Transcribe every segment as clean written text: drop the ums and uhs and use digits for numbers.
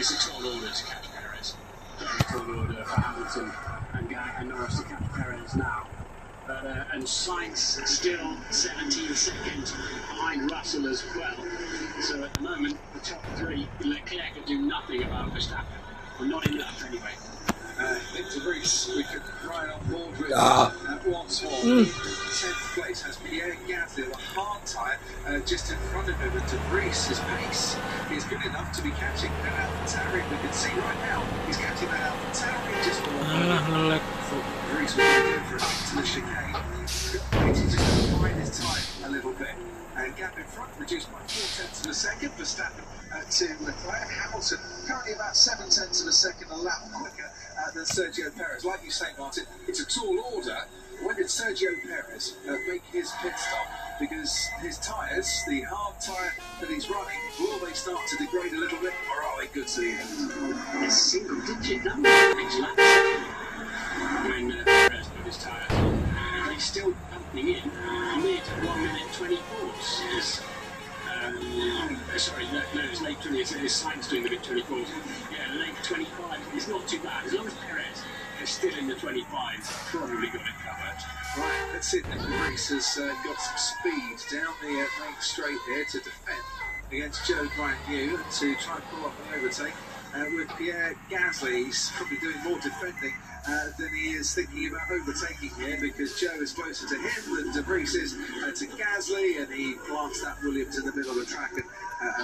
It's a tall order to catch Perez. Very tall order for Hamilton and Norris to catch Perez now. And Sainz still 17 seconds behind Russell as well. So at the moment, the top three, Leclerc could do nothing about Verstappen. Well, not enough anyway. Into Reese, we could ride on board with once more. 10th place has Pierre Gasly, a hard tyre just in front of him. And De Vries's pace is good enough to be catching that AlphaTauri. We can see right now he's catching that AlphaTauri just for De Vries will go for it to the chicane. Waiting to find his time a little bit. And gap in front reduced by 0.4 of a second. Verstappen to Leclerc. Hamilton currently about 0.7 of a second, a lap quicker than Sergio Perez. Like you say, Martin, it's a tall order. When did Sergio Perez make his pit stop? Because his tyres, the hard tyre that he's running, will they start to degrade a little bit, or are they good to the end? A single-digit number makes lap when Perez put his tyres on. He's still pumping in mid 1 minute 24s. Sorry, no, it's late 20. It's Sainz doing the mid 24s. Yeah, late 25. It's not too bad. As long as Perez is still in the 25s, probably got it covered. Right, let's see if De Vries has got some speed down the main straight here to defend against Joe Brand-New to try and pull off an overtake. With Pierre Gasly, he's probably doing more defending than he is thinking about overtaking here, because Joe is closer to him than De Vries is to Gasly, and he plants that Williams in the middle of the track and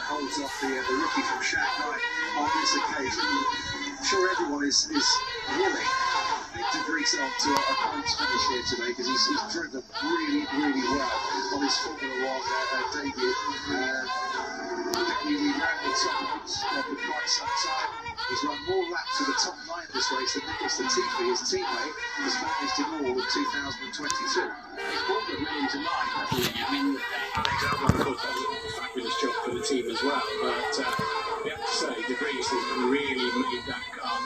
holds off the rookie from Shanghai on this occasion. I'm sure everyone is willing Nick De Vries on to a points finish here today, because he's driven really, really well on his Formula 1 debut. We ran the top points for quite some time. He's run more laps of the top 9 this race than Nicholas Latifi, his teammate, has managed in all of 2022. He's brought the men to life, hasn't he? I mean, Alex Albon, of course, does a fabulous job for the team as well, but we have to say, De Vries has really made that car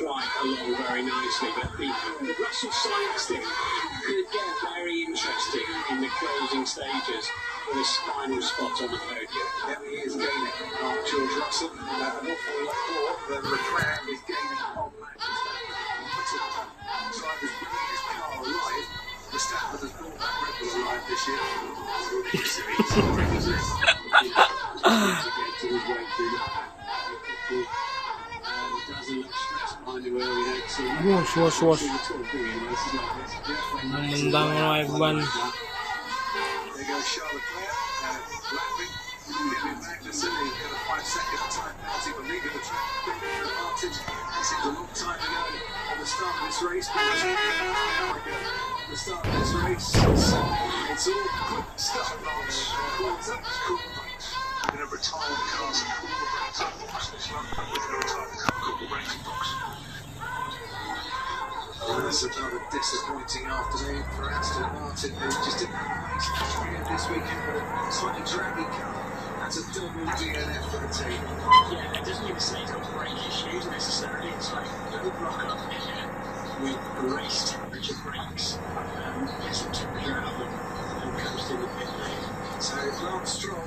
fly along very nicely. But the Russell Sainz thing could get very interesting in the closing stages for this final spot on the podium. Yeah, he is gaining on George Russell. An awful lot more than Leclerc is gaining on Max Verstappen. Drivers bringing his car alive. Verstappen has brought that Red Bull alive this year. Was. Menendang live ban. There goes Charles Leclerc, lapping. Kevin Magnussen, he's got a 5-second time penalty for leaving the track. Advantage. This is a long time ago at the start of this race. The start of this race. So it's all quick start. Quarter, we're going to retire the cars and call the racing box this month. We're going to retire the car and call the racing box. That's another disappointing afternoon for Aston Martin, who just didn't have this weekend, but a slightly draggy car. That's a double DNF for the team. Yeah, it doesn't even say it's got brake issues necessarily. It's like a little block up here with race temperature brakes. Get some temperature out of them and coast in the pit lane. So Lance Stroll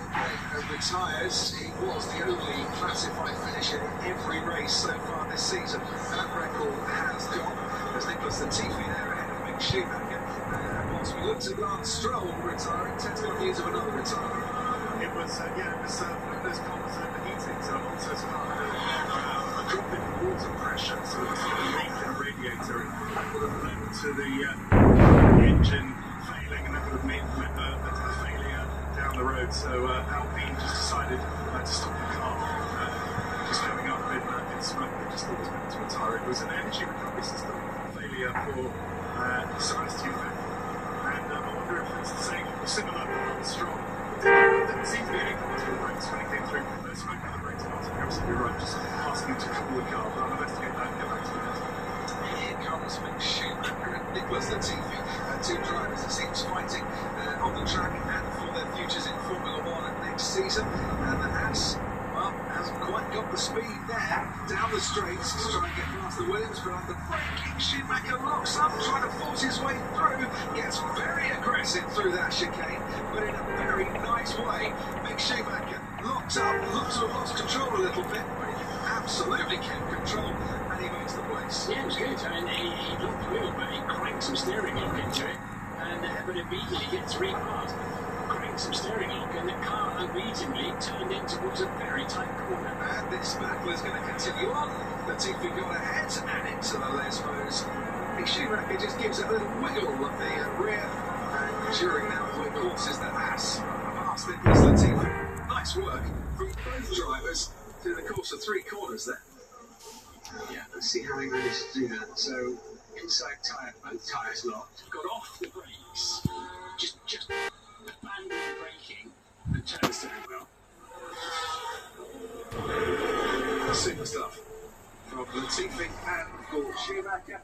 retires. He was the only classified finisher in every race so far this season. That record has gone. As Nicholas Latifi there ahead of Mick Schumacher. Once we looked at Lance Stroll retiring, 10 years of another retirement. It was one of those cars overheating, so also it's got a drop in water pressure, so it's a leak in the radiator, and that would have led to the engine failing, and that would have meant a failure down the road. So Alpine just decided to stop the car. Just coming up in smoke, they just thought it was meant to retire. It was an energy recovery system failure for the size tube, and I wonder if it's the same or similar or strong. There seemed to be any problems with the brakes when it came through. There's smoke on the brakes, Martin. You're absolutely right. Just asking to cool the car, but I'll investigate that and get back to the next. Here comes Mick Schumacher and Nicholas Latifi, two drivers it seems fighting on the track and for their futures in Formula 1 next season. And the Haas, well, hasn't quite got the speed there down the straights to try and get past the Williams, but under braking, Schumacher locks up, trying to force his way through, gets very aggressive through that chicane, but in a very nice way. Mick Schumacher locks up, looks to have lost control a little bit, but he absolutely kept control, and he makes the place. Yeah, it was good. I mean, he looked good, but he cranked some steering lock into it, and but immediately gets repast. Cranked some steering lock, and the car immediately turned in towards a very tight corner. And this battle is going to continue on. Latifi got ahead and into the Lesbos. Schumacher just gives it a little wiggle of the rear, and during that point forces the ass past Nicholas Latifi. Nice work from both drivers through the course of 3 corners there. Yeah, let's see how he managed to do that. So, inside tyre, both tyres locked, got off the brakes, just abandoned braking, and turned the steering wheel. Super stuff from Latifi and for Schumacher.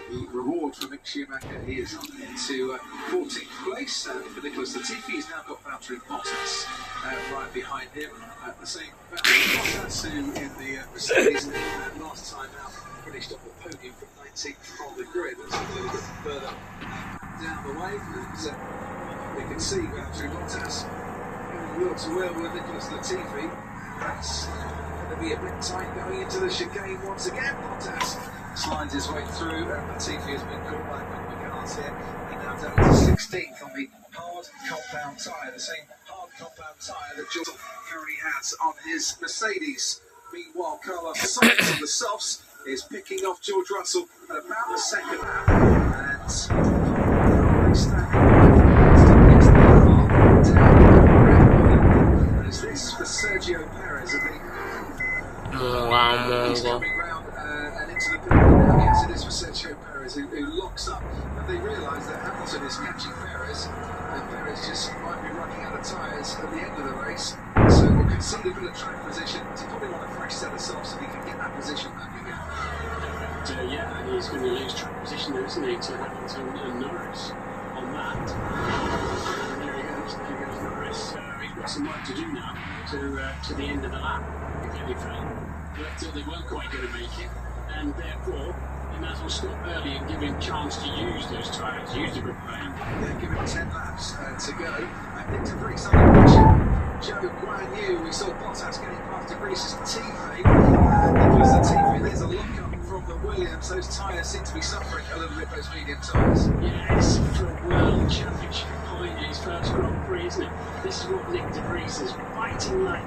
The reward for Mick Schumacher is into 14th place for Nicholas Latifi. He's now got Valtteri Bottas right behind him. The same Valtteri Bottas who in the Mercedes last time out finished off the podium from 19th on the grid. That's a little bit further down the way. And we can see Valtteri Bottas wheel to wheel with Nicholas Latifi. That's going to be a bit tight going into the chicane once again. Bottas slides his way through, and Latifi has been caught back on the cars here, and now down to 16th on the hard compound tyre, the same hard compound tyre that Jordan currently has on his Mercedes. Meanwhile, Carlos Sainz on the softs is picking off George Russell at about the second lap, and as this for Sergio Perez, I think. He's coming round and into the pit now. Yes, it is for Sergio Perez who locks up, and they realise that Hamilton is catching Perez, and Perez just might be running out of tyres at the end of the race, so we'll concede a bit of track position. He's probably want a fresh set of softs so he can get that position back again. Yeah, and he's going to lose track position there, isn't he, to Hamilton and Norris on that. And there he goes Norris. He's got some work to do now to the end of the lap, if anything. But they weren't quite going to make it, and therefore they might as well stop early and give him a chance to use those tyres, use the grip plan. Yeah, give him 10 laps to go. And Nick de Vries under pressure. Joe Guan Yu, we saw Bottas getting past de Vries' teammate. Nicholas Latifi, there's a lock-up from the Williams. Those tyres seem to be suffering a little bit, those medium tyres. Yes, for a World Championship point in his first Grand Prix, isn't it? This is what Nick de Vries is fighting like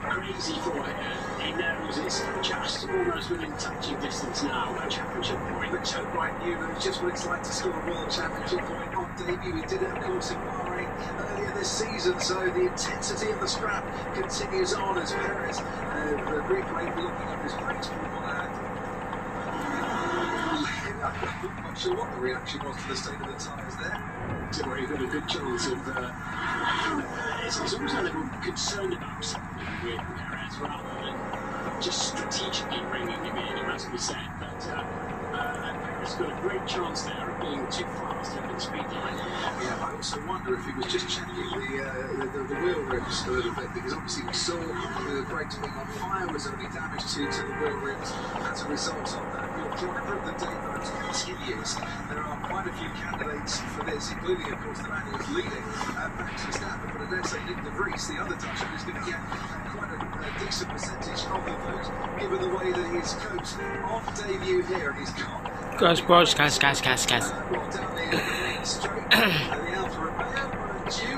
crazy for here. He knows it's just almost within touching distance now, a championship point. But Joe Guan Yu knows just what it's like to score a World Championship point on debut. He did it, of course, in Bahrain earlier this season, so the intensity of the scrap continues on as Perez, the replay looking up his brakes. I'm not sure what the reaction was to the state of the tyres there. So you've got a good chance of it's almost like they were concerned about something with Perez rather than just strategically bringing him in, it must be said. But Perez got a great chance there of being too fast over the speed line. Yeah, I also wonder if he was just checking the wheel rims a little bit, because obviously we saw the brakes being on fire was only damage to the wheel rims as a result of that. Your driver of the day vote continues. There are quite a few candidates for this, including, of course, the man who is leading, Max Verstappen, but I dare say Nick de Vries, the other Dutchman, is going to get quite a decent percentage of the vote, given the way that he's coached on debut here in his car. Guys. Well, down the main straight, the Alfa Romeo,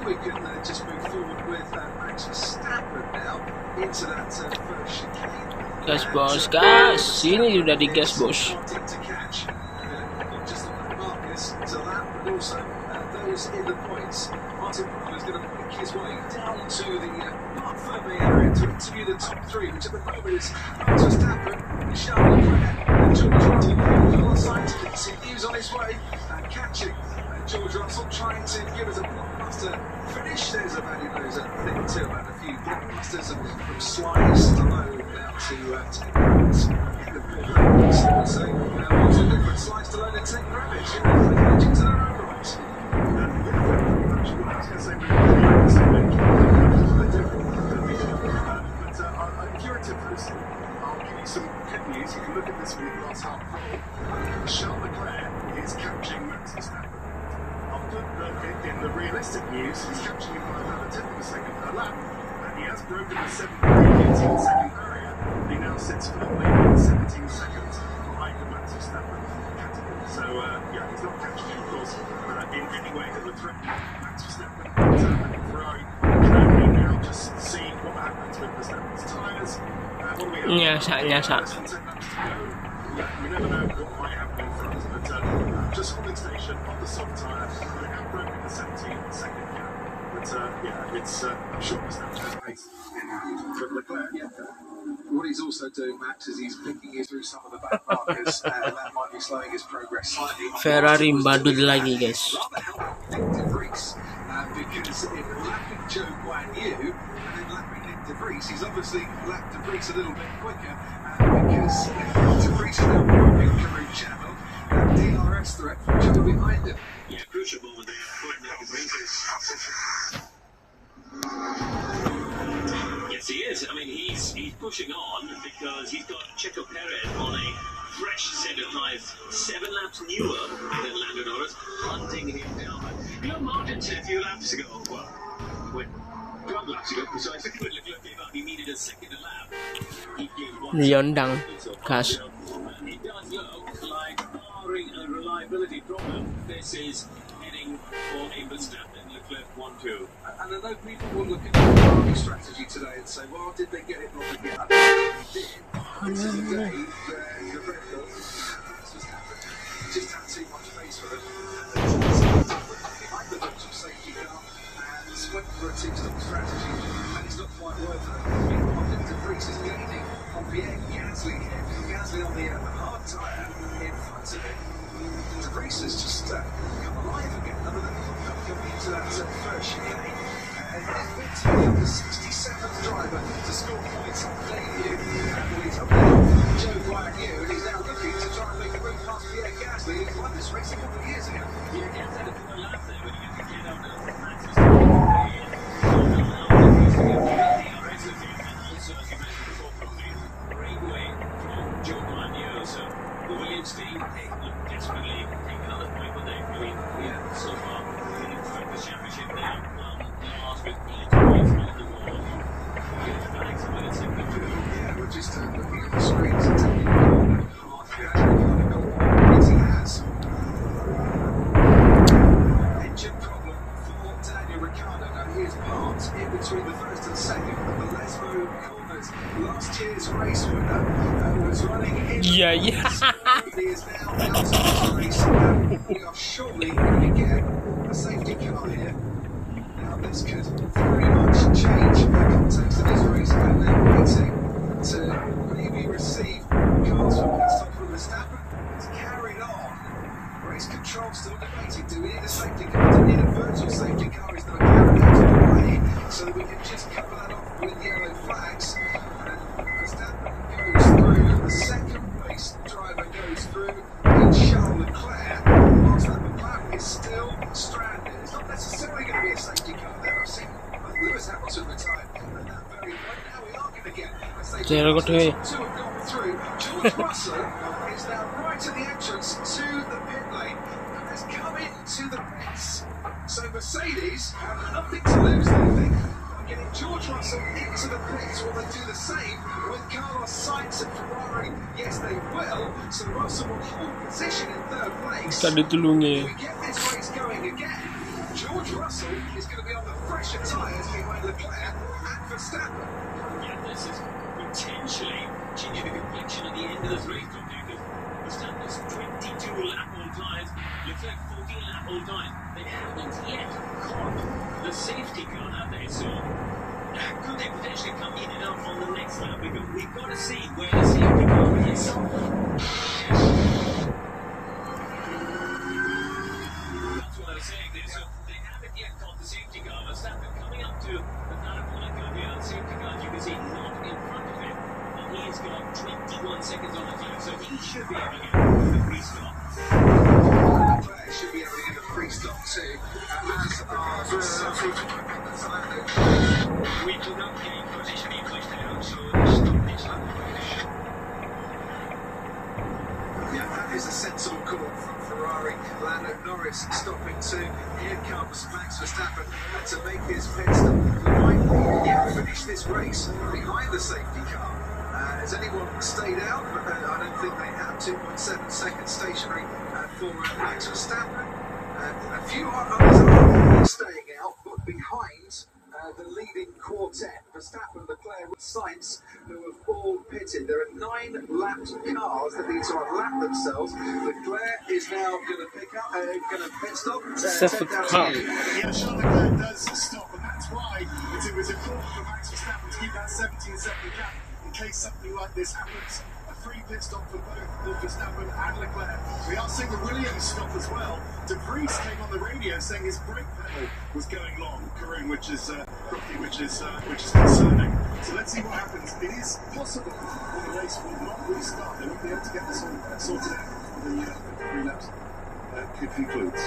we can just move forward with Max Verstappen now into that first chicane. Gas sini udah di gas bos. Not just the markers to that, but also those in the points. Martin Brundle is going to make his way down to the Mark Fermi area to interview the top 3, which at the moment is Max Verstappen, Charles Leclerc, and George Russell. Carlos Sainz continues on his way and catching George Russell, trying to give us a blockbuster finish. There's a value loser, I think, too, about a few blockbusters from slides to low down to 10 rounds in the pit lane. So, lots of different slides to low and 10 rabbits, you know, legends in their own right. I'm curative for this. I'll give you some good news. You can look at this with your glass half full. Charles Leclerc is catching Max Verstappen. I'll put in the realistic news, he's catching him by about a tenth of a second per lap, and he has broken the 7.18 second barrier. Verstappen's tyres. What do we have? Nyasa. Less than 10 laps to go. You never know what might happen in front. But just holding station on the soft tyre. They have broken the 17-second gap. But yeah, it's I'm sure Verstappen has pace. But Leclerc, yeah. What he's also doing, Max, is he's picking you through some of the back markers, and that might be slowing his progress slightly. Ferrari badut lagi, guys. Rather helping Nick De Vries, because in lapping Joe Guan Yu and then lapping Nick De Vries, he's obviously lapped De Vries a little bit quicker, because De Vries is now moving Karun Channel, and DRS threat from Joe behind him. Yeah, crucial moment there for Nick De Vries. Yes, he is. I mean, he's pushing on because he's got Checo Perez on a fresh set of tyres, 7 laps newer than Lando Norris, hunting him down. You know, Martin said a few laps ago, well, 12 laps ago, precisely, when Leclerc came out, he needed a second a lap. He gave one. Yondang, Cash. It does look like, barring a reliability problem, this is heading for a Verstappen. Leclerc 1-2. And I know people will look at the Ferrari strategy today and say, well, did they get it wrong again? I don't think they did. This is a day where the Red Bull just had too much space for them. Behind the virtual safety car and went for a two-stop strategy, and it's not quite worth it. Meanwhile, De Vries is gaining on Pierre Gasly here. Gasly on the hard tyre in front of him. De Vries has just come alive again. Another little coming into that first chicane. And it's been the 67th driver to score points on debut. And he's up there with Joe Guan Yu, and he's now looking to try and make a move past Pierre Gasly, who won this race a couple of years ago. Yeah, Gasly had a good lap there, but he had to get out of the matches. Joe Guan Yu, so the Williams team, they look desperately take another point, but they, I mean, yeah, so far, the championship now, last week, points on the wall. Alex, a minute, second to go. Yeah, we're just looking at the screens and taking he has. Engine problem for Daniel Ricciardo. Now he is parked in between the first and second of the Lesmo corners. Last year's race winner was running in. Yeah. He is now out of this race. We are surely going to get a safety car here. Now this could very much change the context of this race, and they're waiting to maybe receive cars from Verstappen. It's carried on. Race control still debating. Do we need a safety car? Do we need a virtual safety car? Is there a carried out of the way so that we can just cover that off with yellow flags? And Verstappen goes through. The second place driver goes through. And Charles Leclerc, whilst that McLaren is still stranded. It's not necessarily going to be a safety car there. I've seen Lewis Hamilton retire at that very point. Now we are going to get a safety car. Two have gone through. George Russell is now right at the entrance to the pit lane and has come into the pits. So Mercedes have nothing to lose, they think, by getting George Russell into the pits. Will they do the same with Carlos Sainz and Ferrari? Yes, they will. So Russell will hold position in third place. If we get this race going again, George Russell is going to be on the fresher tyres behind Leclerc and Verstappen. Yeah, this is potentially changing the complexion at the end of this race, don't you? Because Verstappen's 22 lap-on tyres, Leclerc 14 lap-on tyres. They haven't yet caught the safety car, have they? So could they potentially come in and out on the next lap? Because we've got to see where the safety car is. That's what I was saying there. So they haven't yet caught the safety car. Verstappen coming up to the parabolic here. The safety car, as you can see, not in front of him. And he's got 21 seconds on the clock, so he should be able to get the restart. Leclerc should be able to get a free stop too. We do not get in position in Christian, so stop this lap. Yeah, that is a sensible call from Ferrari. Lando Norris stopping too. Here comes Max Verstappen to make his pit stop. We might finish this race behind the safety car. Has anyone stayed out? I don't think they have. 2.7 seconds stationary for Max Verstappen. A few others are staying out, but behind the leading quartet, Verstappen, Leclerc, with Sainz, who have all pitted. There are 9 lapped cars that need to unlap themselves. Leclerc is now going to pick up, going to pit stop. Seventh car. Yeah, Charles Leclerc does stop, and that's why it was important for Max Verstappen to keep that 17-second gap in case something like this happens. A free pit stop for both Verstappen and Leclerc. We are seeing the Williams stop as well. De Vries came on the radio saying his brake pedal was going long, Karun, which is concerning. So let's see what happens. It is possible that the race will not restart. They won't be able to get this all sorted out before the 3 laps concludes.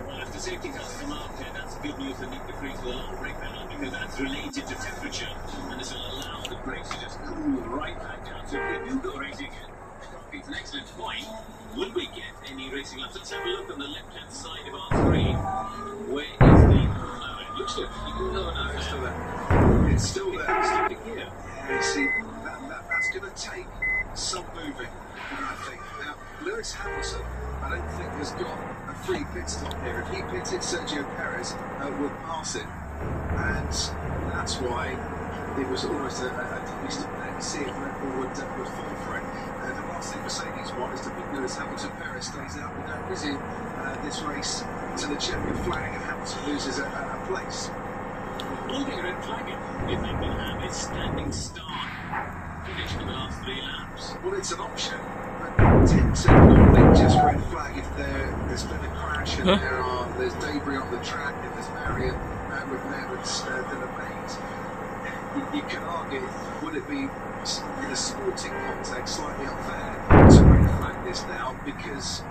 Well, if the safety cars come out, that's good news for Nick de Vries with a long brake pedal, because that's related to temperature, and this will allow the brakes to just cool right back down. So if we do go racing again, it's an excellent point. Will we get any racing laps? Let's have a look on the left-hand side of our screen. Where is the... it looks like it's still there. It's still there. It's still here. You see, that's going to take some moving, I think. Now, Lewis Hamilton, I don't think has got a free pit stop here. If he pitted, Sergio Perez would pass him, and that's why it was almost a double stop there to see if Red Bull would fall for it. The last thing Mercedes want is to put Lewis Hamilton. Perez stays out. We don't resume this race to the champion flag, and Hamilton loses a place. Will they red flag it if they can have a standing start finish for the last 3 laps? Well, it's an option, but tend to normally just red flag if there's been a crash and there's debris on the track and there's barrier repairs that are made. You can argue, would it be in a sporting context slightly unfair to red flag this now, because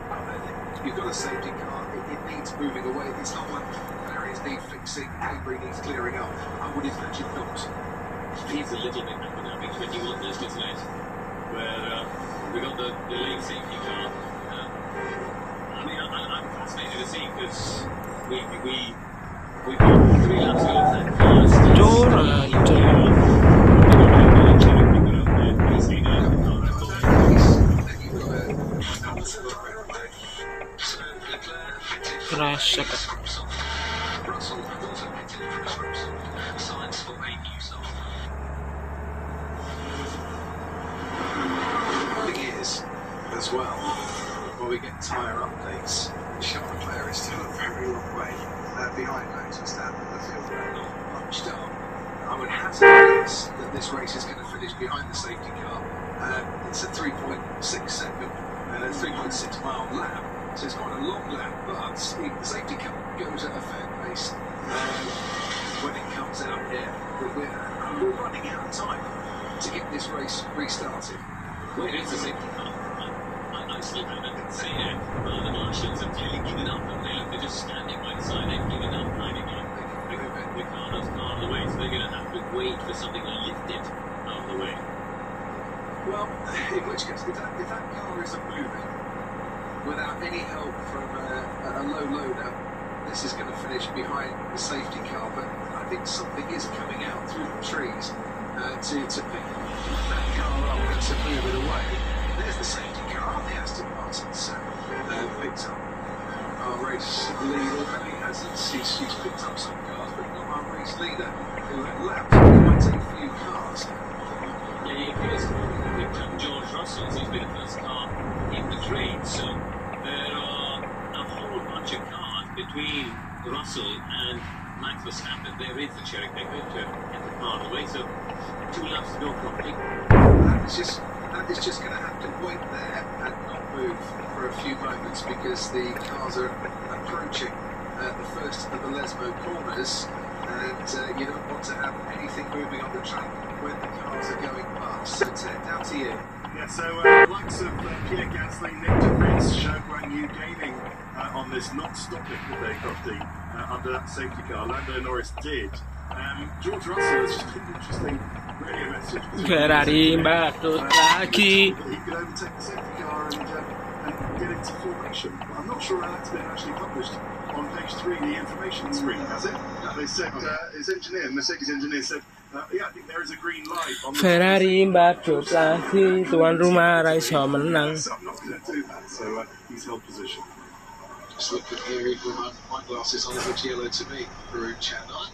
you've got a safety car, it needs moving away. It's not like barriers need fixing, debris needs clearing up. I would imagine not. Feels a little bit like that because when you want this, isn't it? Where we got the late safety car. I mean, I'm fascinated to see, because we've got 3 laps ago of that car. Crash second. As well, when we get tyre updates, Charles Leclerc is still a very long way behind Max Verstappen. The field not bunched up. I would hazard a guess that this race is going to finish behind the safety car. It's a 3.6 mile lap, so it's quite a long lap, but the safety car goes at a fair pace when it comes out here. We're running out of time to get this race restarted. Where is the safety car? I still haven't seen it. The Martians have clearly given up, and they're just standing by the side. They've given up trying to get Ricardo's car out of the way, so they're going to have to wait for something to lift it out of the way. Well, in which case, if that car isn't moving without any help from a low loader, this is going to finish behind the safety car. But I think something is coming out through the trees to pick that car up and to move it away. There's the safety car, the Aston Martin's picked up our race leader. He hasn't. She's picked up some cars, but not our race leader, who had lapped. It might take a few cars. Yeah, he appears to have picked up George Russell. He's been the first car in the trade, so there are a whole bunch of cars between Russell and Max Verstappen. There is the cherry picker to get the car away, so 2 laps to go properly. That is just going to have to wait there and not move for a few moments, because the cars are approaching the first of the Lesmo corners, and you don't want to have anything moving on the track when the cars are going past. So Ted, down to you. Yeah, so the likes of Pierre Gasly, Nick de Vries, Zhou Guanyu gaining on this not stopping that they got under that safety car. Lando Norris did. George Russell has just been an interesting radio message. Ferrari batut lagi. He could overtake the safety car and get into formation. I'm not sure how that's been actually published on page 3 of the information screen, has it? They said, his engineer, Mercedes engineer said, yeah, I think there is a green light on the Ferrari batut lagi, tuan rumah Raiso menang. So I'm not going to do that, so he's held position. Just looking here, even with my glasses on, it looks yellow to me, Peru channel.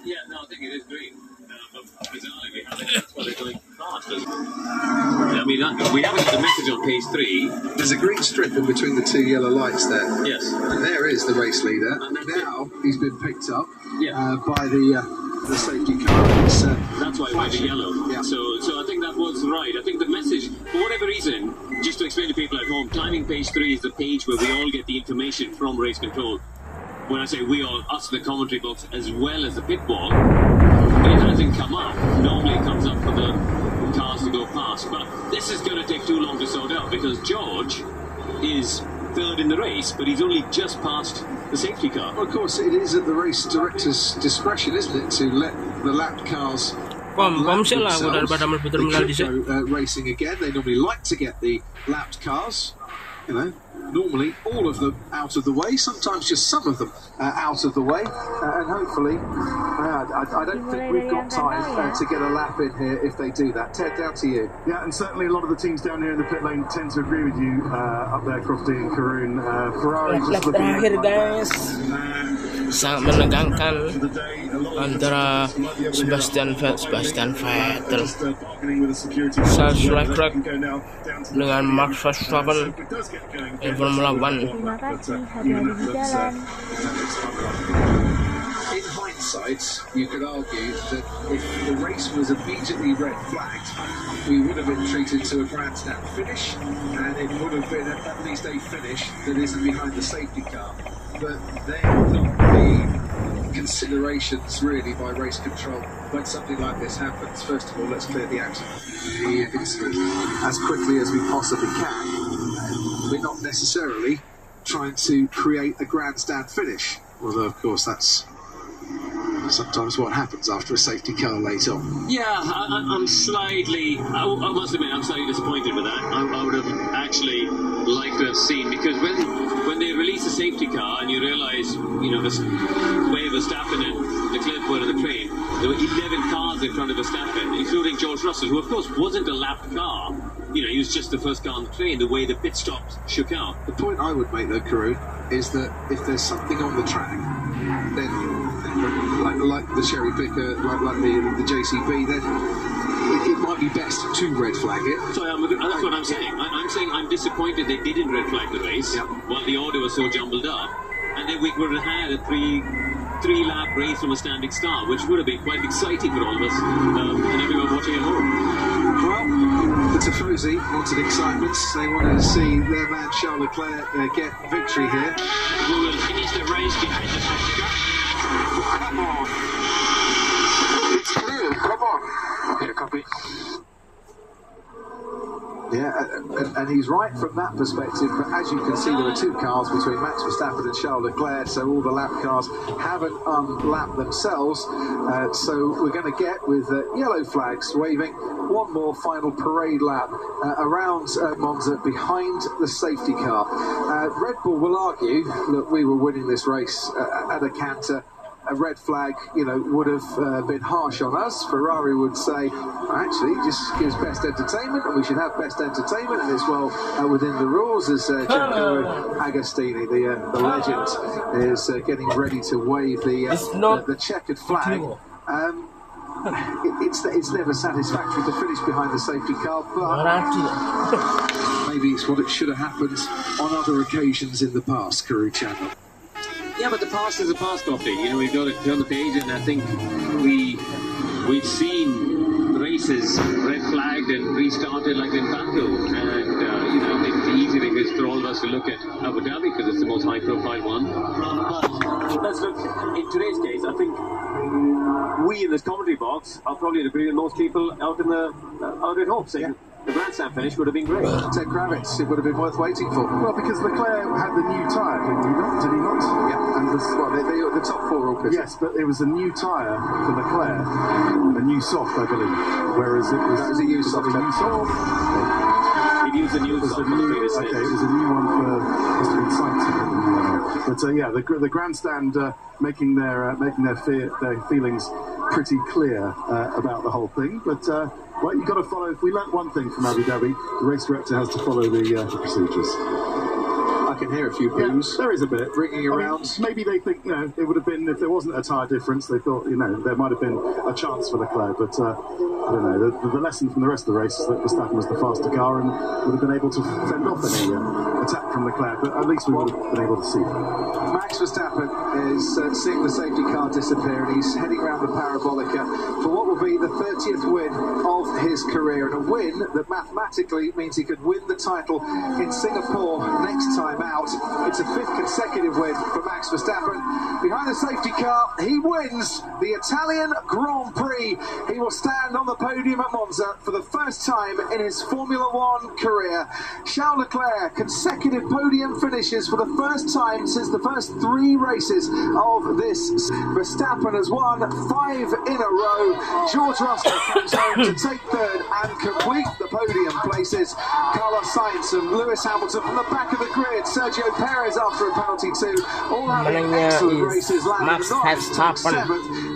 Yeah, no, I think it is green. But bizarrely, that's why they're going fast. I mean, we haven't got the message on page 3. There's a green strip in between the 2 yellow lights there. Yes. And there is the race leader. Now he's been picked up by the safety car. That's why it went to yellow. Yeah. So I think that was right. I think the message, for whatever reason, just to explain to people at home, timing page 3 is the page where we all get the information from race control. When I say we all, us, the commentary box, as well as the pit wall, it hasn't come up. Normally it comes up for the cars to go past, but this is going to take too long to sort out because George is third in the race, but he's only just passed the safety car. Well, of course, it is at the race director's discretion, isn't it, to let the lapped cars racing again. They normally like to get the lapped cars, you know, normally all of them out of the way, sometimes just some of them out of the way, and hopefully I don't think we've got time to get a lap in here if they do that. Ted, down to you. Yeah, and certainly a lot of the teams down here in the pit lane tend to agree with you up there, Crofty and Karoon. Ferrari just looking terakhir guys, sangat menegangkan antara Sebastian Vettel, Charles Leclerc dengan Max Verstappen di Formula 1. Terima kasih, hati-hati di jalan. In hindsight, you could argue that if the race was immediately red flagged, we would have been treated to a grandstand finish, and it would have been at least a finish that isn't behind the safety car. But they are not the considerations really by race control when something like this happens. First of all, let's clear the accident as quickly as we possibly can. We're not necessarily trying to create a grandstand finish, although of course that's sometimes what happens after a safety car lays on. Yeah, I'm slightly, I must admit, I'm slightly disappointed with that. I would have actually liked to have seen, because when they release a safety car and you realise, you know, this way Verstappen and Leclerc were in the train, there were 11 cars in front of Verstappen, including George Russell, who of course wasn't a lapped car. You know, he was just the first car on the train, the way the pit stops shook out. The point I would make though, Karoon, is that if there's something on the track, then like the cherry picker, like the JCB, then it might be best to red flag it. So that's what I'm saying. I'm saying I'm disappointed they didn't red flag the race while the order was so jumbled up, and then we would have had a three-lap race from a standing start, which would have been quite exciting for all of us and everyone watching at home. Well, the Tifosi wanted excitement. They wanted to see their man Charles Leclerc get victory here. We will finish the race behind the safety car. Come on. It's clear. Come on. Okay, copy. Yeah, and he's right from that perspective, but as you can see, there are 2 cars between Max Verstappen and Charles Leclerc, so all the lap cars haven't unlapped themselves, so we're going to get with yellow flags waving one more final parade lap around Monza behind the safety car. Red Bull will argue that we were winning this race at a canter. A red flag, you know, would have been harsh on us. Ferrari would say, actually, it just gives best entertainment, and we should have best entertainment, and it's well within the rules. As Giancarlo Agostini, the legend, is getting ready to wave the checkered flag. It's never satisfactory to finish behind the safety car, but maybe it's what it should have happened on other occasions in the past, Karoon Channel. Yeah, but the past is a past, Crofty. You know, we've got to turn the page, and I think we've seen races red flagged and restarted like in Baku, and you know, I think the easy thing is for all of us to look at Abu Dhabi because it's the most high-profile one. But let's look in today's case. I think we in this commentary box are probably agree with most people out at home saying. The grandstand finish would have been great. Ted Kravitz, it would have been worth waiting for. Well, because Leclerc had the new tyre, did he not? Yeah, and the top 4 all pitted. Yes, but it was a new tyre for Leclerc, a new soft, I believe. Whereas it was a used soft. He'd used a new soft. Okay, it was a new one for must have been Sainz. But yeah, the grandstand making their feelings pretty clear about the whole thing. But well, you've got to follow. If we learnt one thing from Abu Dhabi, the race director has to follow the procedures. I can hear a few boos. There is a bit. Ringing around. Maybe they think, it would have been, if there wasn't a tyre difference, they thought, there might have been a chance for Leclerc. But, I don't know, the lesson from the rest of the race is that Verstappen was the faster car and would have been able to fend off any attack from Leclerc. But at least we would have been able to see that. Max Verstappen is seeing the safety car disappear, and he's heading around the parabolica for what will be the 30th win of his career, and a win that mathematically means he could win the title in Singapore next time out. It's a 5th consecutive win for Max Verstappen. Behind the safety car, he wins the Italian Grand Prix. He will stand on the podium at Monza for the first time in his Formula One career. Charles Leclerc, consecutive podium finishes for the first time since the first 3 races of this. Verstappen has won 5 in a row. George Russell comes home to take 3rd and complete the podium places. Carlos Sainz and Lewis Hamilton from the back of the grid. Sergio Perez after a penalty too. All having excellent races. Max Verstappen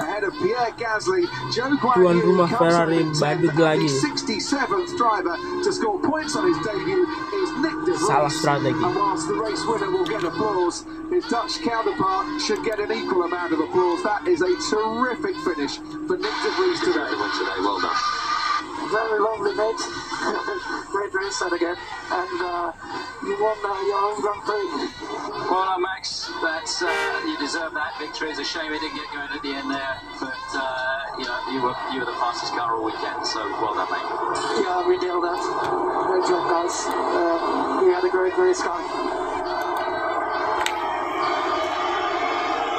ahead of Pierre Gasly. Joe tuan rumah Guanyu Ferrari badut lagi. 67th driver to score points on his debut is Nick de Vries. Salah strategi. And whilst the race winner will get applause, his Dutch counterpart should get an equal amount of applause. That is a terrific finish for Nick de Vries today. Well done. Very lovely, mate. Great race that again, and you won your own Grand Prix. Well done, Max. That's you deserve that victory. It's a shame it didn't get going at the end there, but you were the fastest car all weekend. So well done, mate. Yeah, we nailed that. Great job, guys. We had a great race car.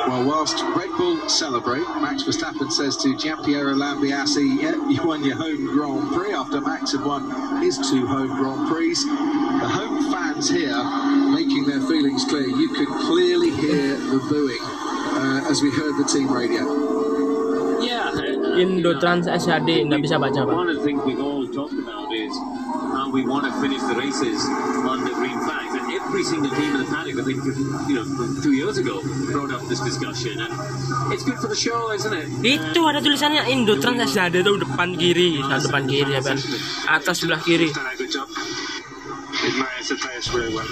Well, whilst Red Bull celebrate, Max Verstappen says to Giampiero Lambiase, yeah, you won your home Grand Prix after Max had won his 2 home Grand Prix. The home fans here making their feelings clear. You could clearly hear the booing as we heard the team radio. Yeah. Indo Trans SHD nggak bisa baca, Pak. One of the things we've all talked about is how we want to finish the races under green flags, and every single team in the paddock, I think, from 2 years ago, brought up this discussion, and it's good for the show, isn't it? Itu ada tulisannya Indo Trans SHD itu depan kiri, depan kiri ya, Ben. Atas sebelah kiri. Good job. It managed to play us very well.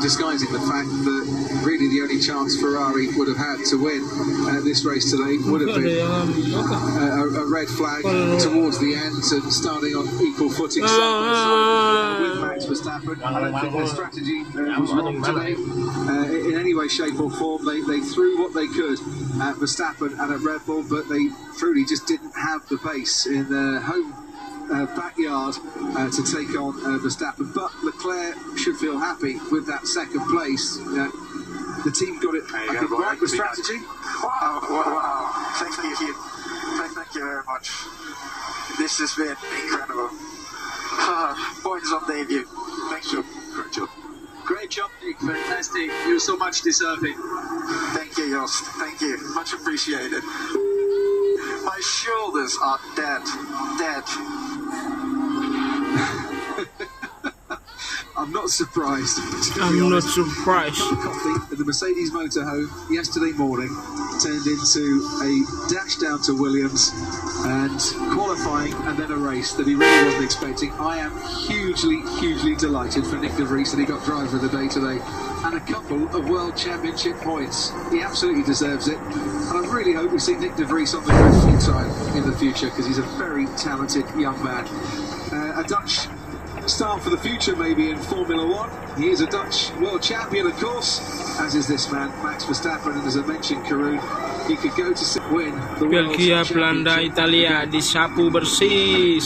Disguising the fact that really the only chance Ferrari would have had to win this race today would have been a red flag towards the end and starting on equal footing with Max Verstappen. I don't think their strategy was wrong today in any way, shape or form. They threw what they could at Verstappen and at Red Bull, but they truly just didn't have the pace in their home backyard to take on Verstappen, but Leclerc should feel happy with that 2nd place. The team got it right with strategy. Wow. Thank you. Thank you very much. This has been incredible. Points on debut. Thank you. Great job. Great job, Nick. Fantastic. You're so much deserving. Thank you, Jost. Thank you. Much appreciated. My shoulders are dead. I'm not surprised. I'm not surprised. Coffee at the Mercedes motorhome yesterday morning turned into a dash down to Williams and qualifying and then a race that he really wasn't expecting. I am hugely delighted for Nick de Vries that he got driver of the day today, and a couple of World Championship points. He absolutely deserves it, and I really hope we see Nick de Vries on the grid full time in the future, because he's a very talented young man. A Dutch star for the future maybe in Formula One. He is a Dutch world champion, of course, as is this man, Max Verstappen, and as I mentioned, Karun, he could go to win the World Belgia, Championship. Belanda, Italia disapu bersih.